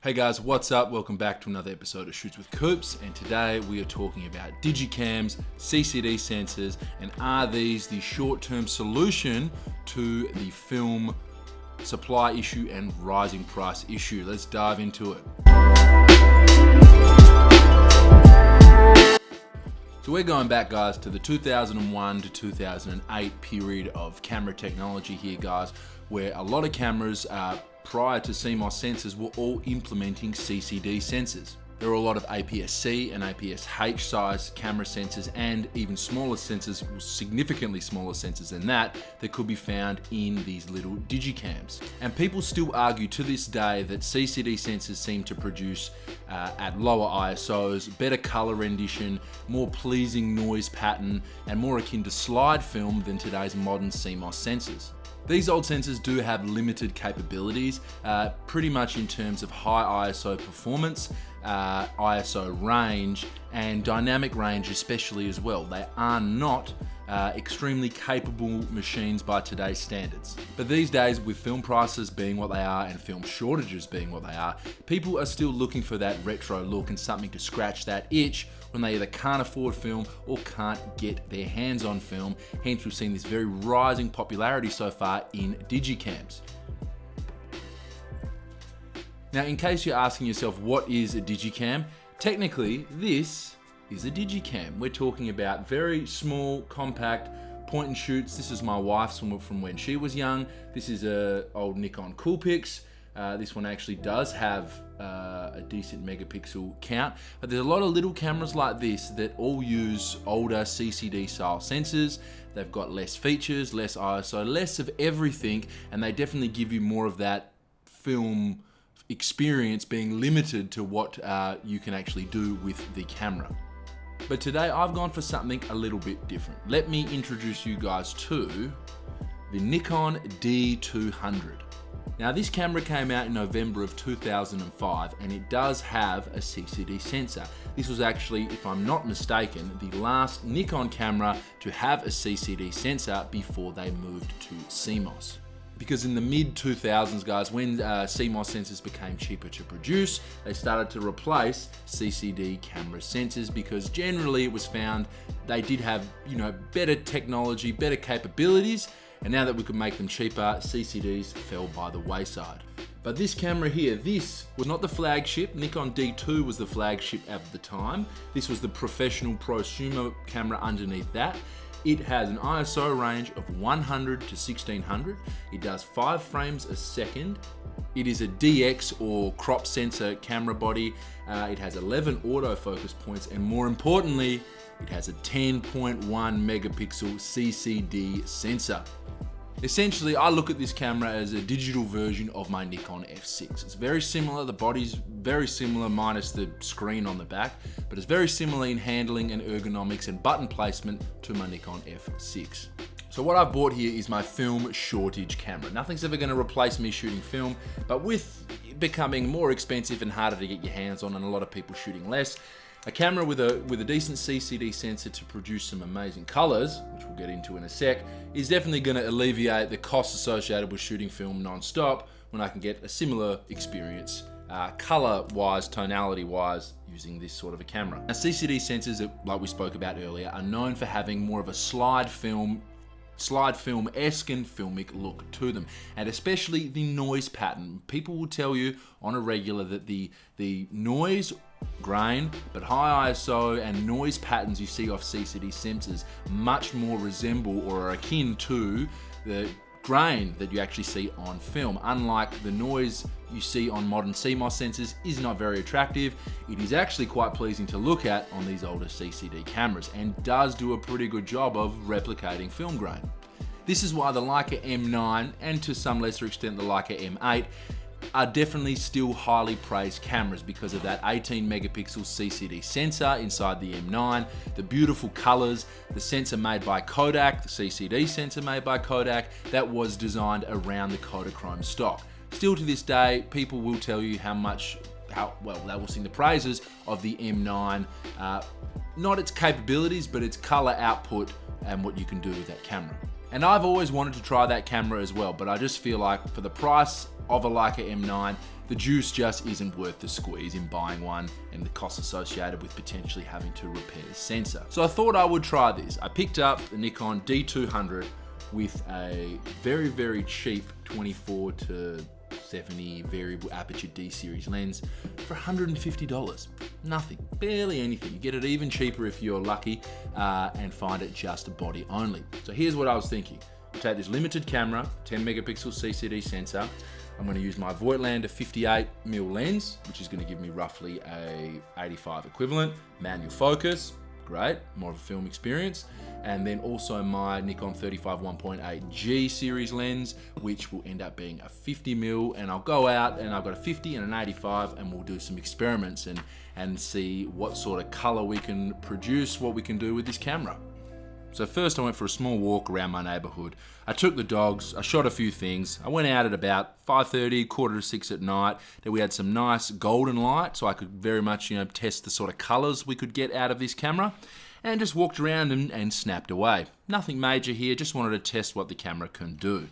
Hey guys, what's up? Welcome back to another episode of Shoots with Coops, and today we are talking about digicams, CCD sensors, and are these the short-term solution to the film supply issue and rising price issue? Let's dive into it. So we're going back, guys, to the 2001 to 2008 period of camera technology here, guys, where a lot of cameras prior to CMOS sensors were all implementing CCD sensors. There were a lot of APS-C and APS-H size camera sensors and even smaller sensors, significantly smaller sensors than that could be found in these little digicams. And people still argue to this day that CCD sensors seem to produce at lower ISOs, better color rendition, more pleasing noise pattern, and more akin to slide film than today's modern CMOS sensors. These old sensors do have limited capabilities, pretty much in terms of high ISO performance, ISO range, and dynamic range especially as well. They are not extremely capable machines by today's standards. But these days, with film prices being what they are and film shortages being what they are, people are still looking for that retro look and something to scratch that itch when they either can't afford film or can't get their hands on film. Hence, we've seen this very rising popularity so far in digicams. Now, in case you're asking yourself, what is a digicam? Technically, this is a digicam. We're talking about very small, compact point and shoots. This is my wife's from when she was young. This is a old Nikon Coolpix. This one actually does have a decent megapixel count, but there's a lot of little cameras like this that all use older CCD style sensors. They've got less features, less ISO, less of everything, and they definitely give you more of that film experience, being limited to what you can actually do with the camera. But today I've gone for something a little bit different. Let me introduce you guys to the Nikon D200. Now, this camera came out in November of 2005, and it does have a CCD sensor. This was actually, if I'm not mistaken, the last Nikon camera to have a CCD sensor before they moved to CMOS. Because in the mid-2000s, guys, when CMOS sensors became cheaper to produce, they started to replace CCD camera sensors because generally it was found they did have, better technology, better capabilities, and now that we could make them cheaper, CCDs fell by the wayside. But this camera here, this was not the flagship. Nikon D2 was the flagship at the time. This was the professional prosumer camera underneath that. It has an ISO range of 100 to 1600. It does 5 frames a second. It is a DX or crop sensor camera body. It has 11 autofocus points, and more importantly, it has a 10.1 megapixel CCD sensor. Essentially, I look at this camera as a digital version of my Nikon F6. It's very similar, the body's very similar minus the screen on the back, but it's very similar in handling and ergonomics and button placement to my Nikon F6. So what I've bought here is my film shortage camera. Nothing's ever going to replace me shooting film, but with becoming more expensive and harder to get your hands on and a lot of people shooting less, a camera with a decent CCD sensor to produce some amazing colors, which we'll get into in a sec, is definitely going to alleviate the costs associated with shooting film non-stop when I can get a similar experience color-wise, tonality-wise, using this sort of a camera. Now, CCD sensors, like we spoke about earlier, are known for having more of a slide film-esque and filmic look to them, and especially the noise pattern. People will tell you on a regular that the noise, grain, but high ISO and noise patterns you see off CCD sensors much more resemble or are akin to the grain that you actually see on film. Unlike the noise you see on modern CMOS sensors is not very attractive, it is actually quite pleasing to look at on these older CCD cameras and does do a pretty good job of replicating film grain. This is why the Leica M9 and to some lesser extent the Leica M8 are definitely still highly praised cameras because of that 18 megapixel CCD sensor inside the M9, the beautiful colors, the sensor made by Kodak, the CCD sensor made by Kodak that was designed around the Kodachrome stock. Still to this day, people will tell you how well they will sing the praises of the M9, not its capabilities, but its color output and what you can do with that camera. And I've always wanted to try that camera as well, but I just feel like for the price of a Leica M9, the juice just isn't worth the squeeze in buying one and the costs associated with potentially having to repair the sensor. So I thought I would try this. I picked up the Nikon D200 with a very, very cheap 24 to 70 variable aperture D series lens for $150. Nothing, barely anything. You get it even cheaper if you're lucky and find it just body only. So here's what I was thinking. Take this limited camera, 10 megapixel CCD sensor. I'm going to use my Voigtlander 58mm lens, which is going to give me roughly a 85 equivalent. Manual focus, great, more of a film experience. And then also my Nikon 35 1.8 G series lens, which will end up being a 50mm, and I'll go out and I've got a 50 and an 85 and we'll do some experiments and see what sort of color we can produce, what we can do with this camera. So first I went for a small walk around my neighborhood. I took the dogs, I shot a few things. I went out at about 5:30, 5:45 at night. Then we had some nice golden light, so I could very much, test the sort of colors we could get out of this camera. And just walked around and snapped away. Nothing major here, just wanted to test what the camera can do.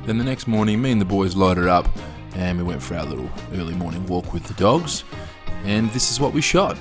Then the next morning, me and the boys loaded up and we went for our little early morning walk with the dogs, and this is what we shot.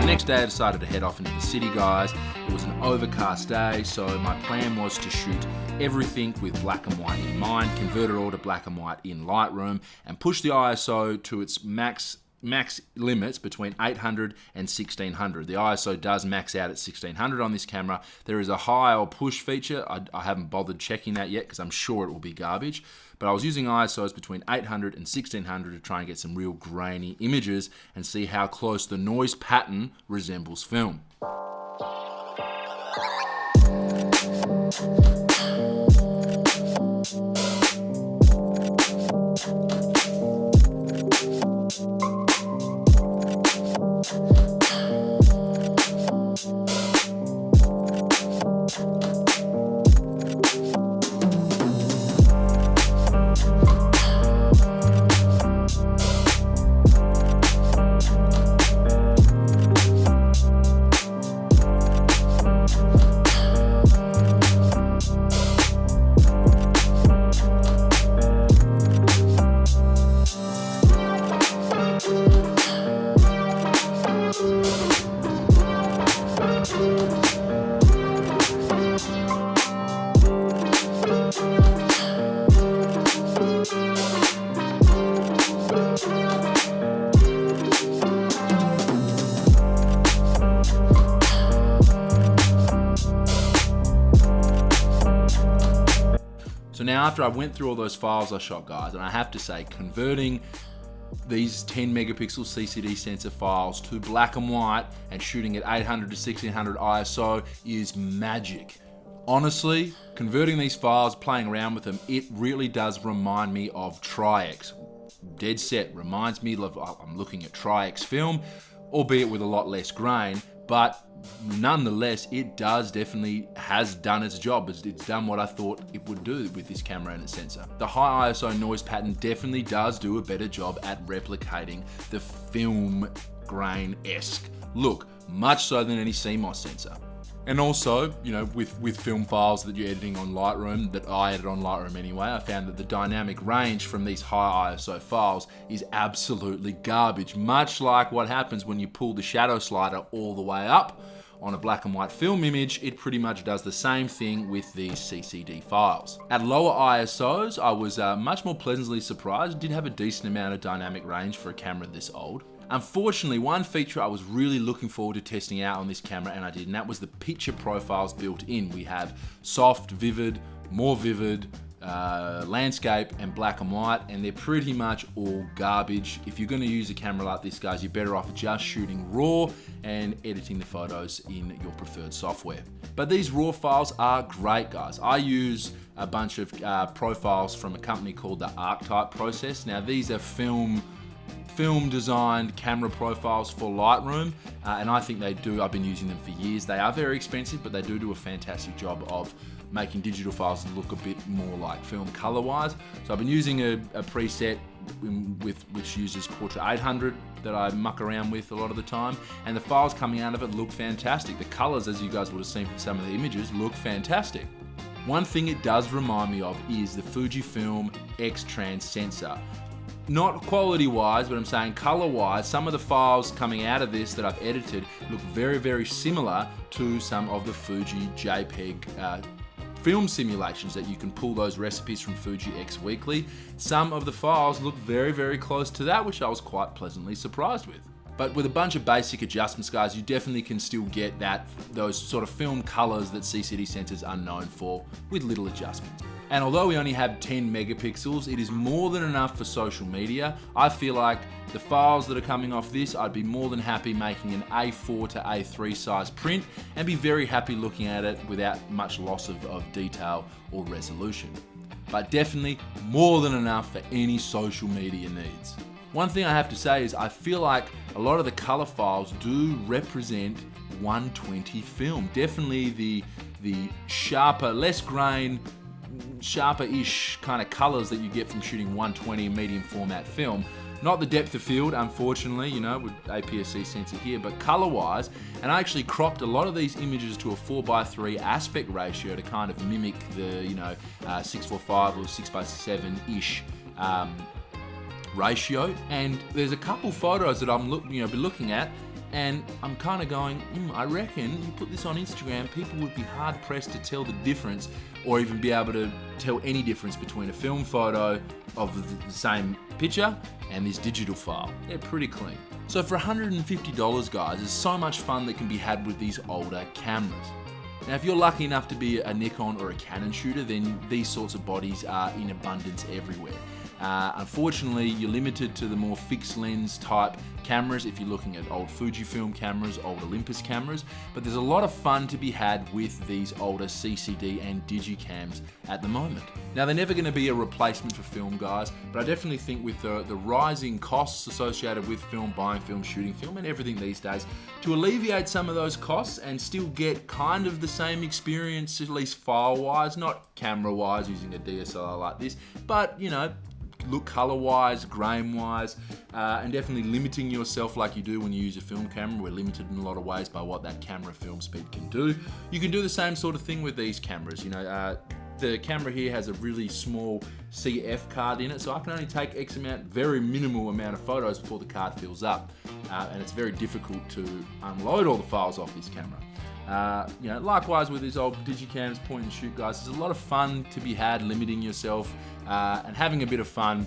Next day I decided to head off into the city, guys. It was an overcast day, so my plan was to shoot everything with black and white in mind, convert it all to black and white in Lightroom, and push the ISO to its max limits between 800 and 1600. The ISO does max out at 1600 on this camera. There is a high or push feature. I haven't bothered checking that yet because I'm sure it will be garbage. But I was using ISOs between 800 and 1600 to try and get some real grainy images and see how close the noise pattern resembles film. after I went through all those files I shot, guys, and I have to say, converting these 10 megapixel CCD sensor files to black and white and shooting at 800 to 1600 ISO is magic. Honestly, converting these files, playing around with them, it really does remind me of Tri-X. Dead set, reminds me of, I'm looking at Tri-X film, albeit with a lot less grain, but nonetheless, it definitely has done its job. It's done what I thought it would do with this camera and its sensor. The high ISO noise pattern definitely does do a better job at replicating the film grain-esque look, much so than any CMOS sensor. And also, you know, with film files that you're editing on Lightroom, that I edit on Lightroom anyway, I found that the dynamic range from these high ISO files is absolutely garbage. Much like what happens when you pull the shadow slider all the way up on a black and white film image, it pretty much does the same thing with these CCD files. At lower ISOs, I was much more pleasantly surprised. It did have a decent amount of dynamic range for a camera this old. Unfortunately, one feature I was really looking forward to testing out on this camera, and I did, and that was the picture profiles built in. We have soft, vivid, more vivid, landscape, and black and white, and they're pretty much all garbage. If you're going to use a camera like this, guys, you're better off just shooting RAW and editing the photos in your preferred software. But these RAW files are great, guys. I use a bunch of profiles from a company called the Archetype Process. Now, these are film designed camera profiles for Lightroom, and I think they do. I've been using them for years. They are very expensive, but they do a fantastic job of making digital files look a bit more like film color wise. So I've been using a preset which uses Portrait 800 that I muck around with a lot of the time, and the files coming out of it look fantastic. The colors, as you guys would have seen from some of the images, look fantastic. One thing it does remind me of is the Fujifilm X-Trans sensor. Not quality-wise, but I'm saying color-wise, some of the files coming out of this that I've edited look very, very similar to some of the Fuji JPEG film simulations that you can pull those recipes from Fuji X Weekly. Some of the files look very, very close to that, which I was quite pleasantly surprised with. But with a bunch of basic adjustments, guys, you definitely can still get those sort of film colors that CCD sensors are known for with little adjustments. And although we only have 10 megapixels, it is more than enough for social media. I feel like the files that are coming off this, I'd be more than happy making an A4 to A3 size print and be very happy looking at it without much loss of detail or resolution. But definitely more than enough for any social media needs. One thing I have to say is I feel like a lot of the color files do represent 120 film. Definitely the sharper, less grain, sharper-ish kind of colors that you get from shooting 120 medium format film. Not the depth of field, unfortunately, you know, with APS-C sensor here, but color-wise, and I actually cropped a lot of these images to a 4:3 aspect ratio to kind of mimic the, 6:5 or 6:7-ish ratio. And there's a couple photos that I'm be looking at, and I'm kind of going, I reckon you put this on Instagram, people would be hard pressed to tell the difference, or even be able to tell any difference between a film photo of the same picture and this digital file. They're pretty clean. So for $150, guys, there's so much fun that can be had with these older cameras. Now, if you're lucky enough to be a Nikon or a Canon shooter, then these sorts of bodies are in abundance everywhere. Unfortunately, you're limited to the more fixed lens type cameras if you're looking at old Fujifilm cameras, old Olympus cameras, but there's a lot of fun to be had with these older CCD and Digicams at the moment. Now, they're never going to be a replacement for film, guys, but I definitely think with the rising costs associated with film, buying film, shooting film, and everything these days, to alleviate some of those costs and still get kind of the same experience, at least file-wise, not camera-wise using a DSLR like this, but, look color-wise, grain-wise, and definitely limiting yourself like you do when you use a film camera. We're limited in a lot of ways by what that camera film speed can do. You can do the same sort of thing with these cameras. The camera here has a really small CF card in it, so I can only take X amount, very minimal amount of photos before the card fills up, and it's very difficult to unload all the files off this camera. Likewise with these old Digicams point and shoot, guys, there's a lot of fun to be had limiting yourself and having a bit of fun,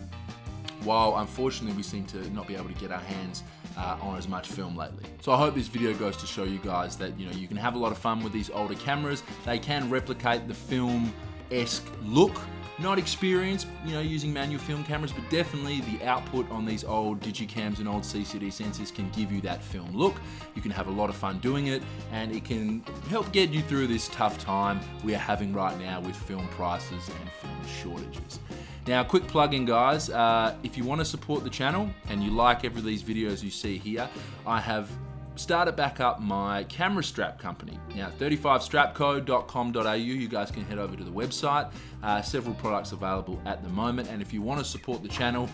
while unfortunately we seem to not be able to get our hands on as much film lately. So I hope this video goes to show you guys that you can have a lot of fun with these older cameras. They can replicate the film-esque look, not experienced, using manual film cameras, but definitely the output on these old Digicams and old CCD sensors can give you that film look. You can have a lot of fun doing it, and it can help get you through this tough time we are having right now with film prices and film shortages. Now, quick plug-in, guys. If you want to support the channel and you like every of these videos you see here, I have started back up my camera strap company. Now, 35strapco.com.au, you guys can head over to the website. Several products available at the moment, and if you want to support the channel,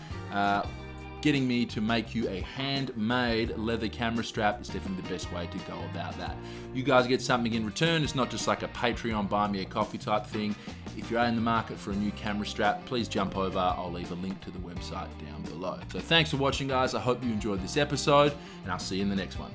getting me to make you a handmade leather camera strap is definitely the best way to go about that. You guys get something in return. It's not just like a Patreon buy me a coffee type thing. If you're in the market for a new camera strap, please jump over. I'll leave a link to the website down below. So thanks for watching, guys. I hope you enjoyed this episode, and I'll see you in the next one.